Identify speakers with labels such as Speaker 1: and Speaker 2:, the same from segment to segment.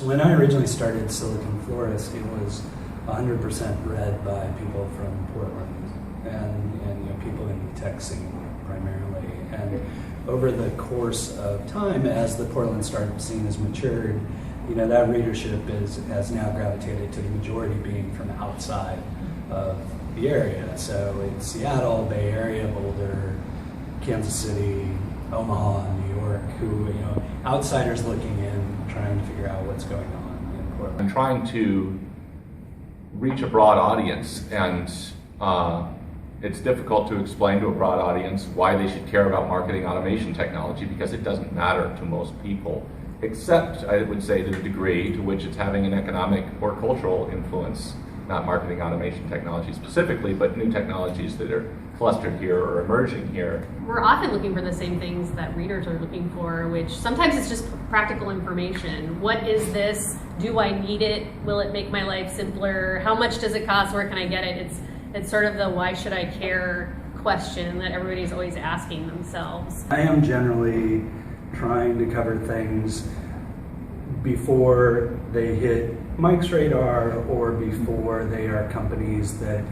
Speaker 1: When I originally started Silicon Florist, it was 100% read by people from Portland and people in the tech scene primarily. And over the course of time, as the Portland startup scene has matured, that readership has now gravitated to the majority being from outside of the area. So it's Seattle, Bay Area, Boulder, Kansas City, Omaha, New York, who, outsiders looking in, trying to figure out what's going on in Portland.
Speaker 2: I'm trying to reach a broad audience, and it's difficult to explain to a broad audience why they should care about marketing automation technology, because it doesn't matter to most people, except, I would say, to the degree to which it's having an economic or cultural influence, not marketing automation technology specifically, but new technologies that are clustered here or emerging here.
Speaker 3: We're often looking for the same things that readers are looking for, which sometimes it's just practical information. What is this? Do I need it? Will it make my life simpler? How much does it cost? Where can I get it? It's sort of the why should I care question that everybody's always asking themselves.
Speaker 1: I am generally trying to cover things before they hit Mike's radar or before they are companies that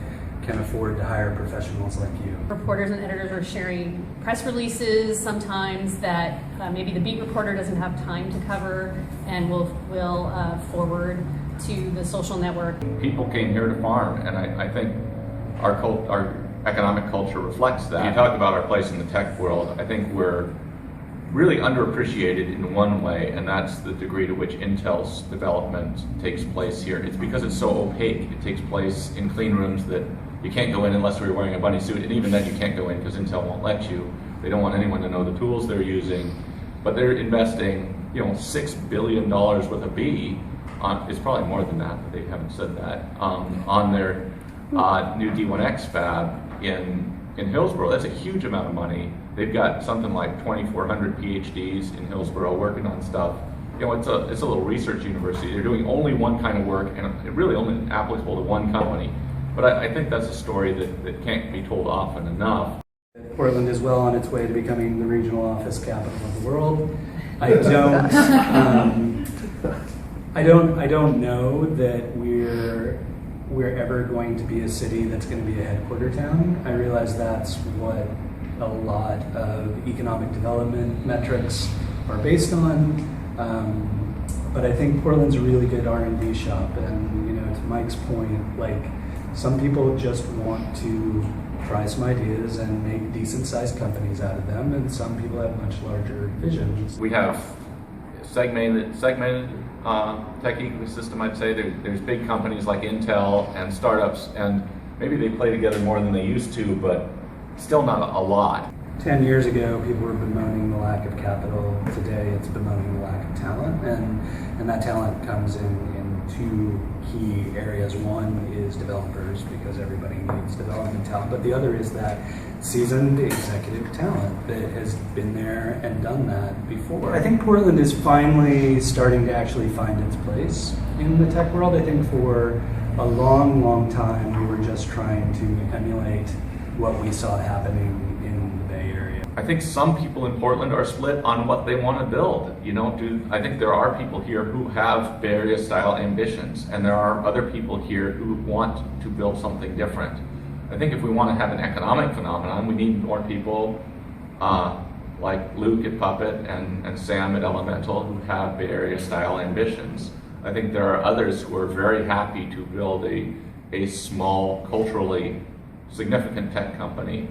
Speaker 1: can afford to hire professionals like you.
Speaker 3: Reporters and editors are sharing press releases sometimes that maybe the beat reporter doesn't have time to cover and will forward to the social network.
Speaker 2: People came here to farm, and I think our economic culture reflects that. You talk about our place in the tech world. I think we're really underappreciated in one way, and that's the degree to which Intel's development takes place here. It's because it's so opaque. It takes place in clean rooms that you can't go in unless you're wearing a bunny suit, and even then you can't go in because Intel won't let you. They don't want anyone to know the tools they're using, but they're investing, $6 billion worth of B on, it's probably more than that, but they haven't said that, on their new D1X fab in Hillsboro. That's a huge amount of money. They've got something like 2,400 PhDs in Hillsboro working on stuff. It's a little research university. They're doing only one kind of work, and it really only applicable to one company. But I think that's a story that can't be told often enough.
Speaker 1: Portland is well on its way to becoming the regional office capital of the world. I don't know that we're ever going to be a city that's going to be a headquarter town. I realize that's what a lot of economic development metrics are based on. But I think Portland's a really good R&D shop, and to Mike's point, some people just want to try some ideas and make decent-sized companies out of them, and some people have much larger visions.
Speaker 2: We have segmented tech ecosystem, I'd say. There's big companies like Intel and startups, and maybe they play together more than they used to, but still not a lot.
Speaker 1: 10 years ago, people were bemoaning the lack of capital. Today, it's bemoaning the lack of talent, and that talent comes in two key areas. One is developers, because everybody needs development talent, but the other is that seasoned executive talent that has been there and done that before. I think Portland is finally starting to actually find its place in the tech world. I think for a long, long time, we were just trying to emulate what we saw happening in the Bay Area.
Speaker 2: I think some people in Portland are split on what they want to build. I think there are people here who have Bay Area style ambitions, and there are other people here who want to build something different. I think if we want to have an economic phenomenon, we need more people like Luke at Puppet and Sam at Elemental who have Bay Area style ambitions. I think there are others who are very happy to build a small, culturally significant tech company,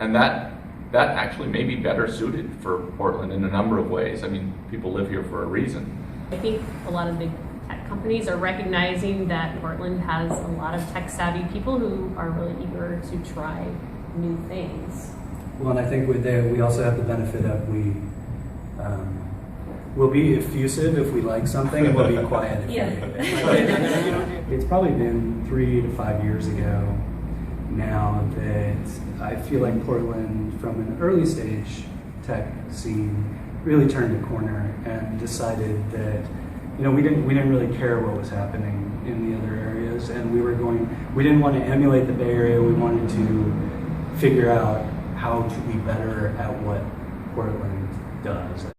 Speaker 2: and that actually may be better suited for Portland in a number of ways. I mean, people live here for a reason.
Speaker 3: I think a lot of big tech companies are recognizing that Portland has a lot of tech-savvy people who are really eager to try new things.
Speaker 1: Well, and I think we also have the benefit of we'll be effusive if we like something, and we'll be quiet if we hate it. It's probably been 3 to 5 years ago now that I feel like Portland, from an early stage tech scene, really turned a corner and decided that we didn't really care what was happening in the other areas, and we didn't want to emulate the Bay Area. We wanted to figure out how to be better at what Portland does.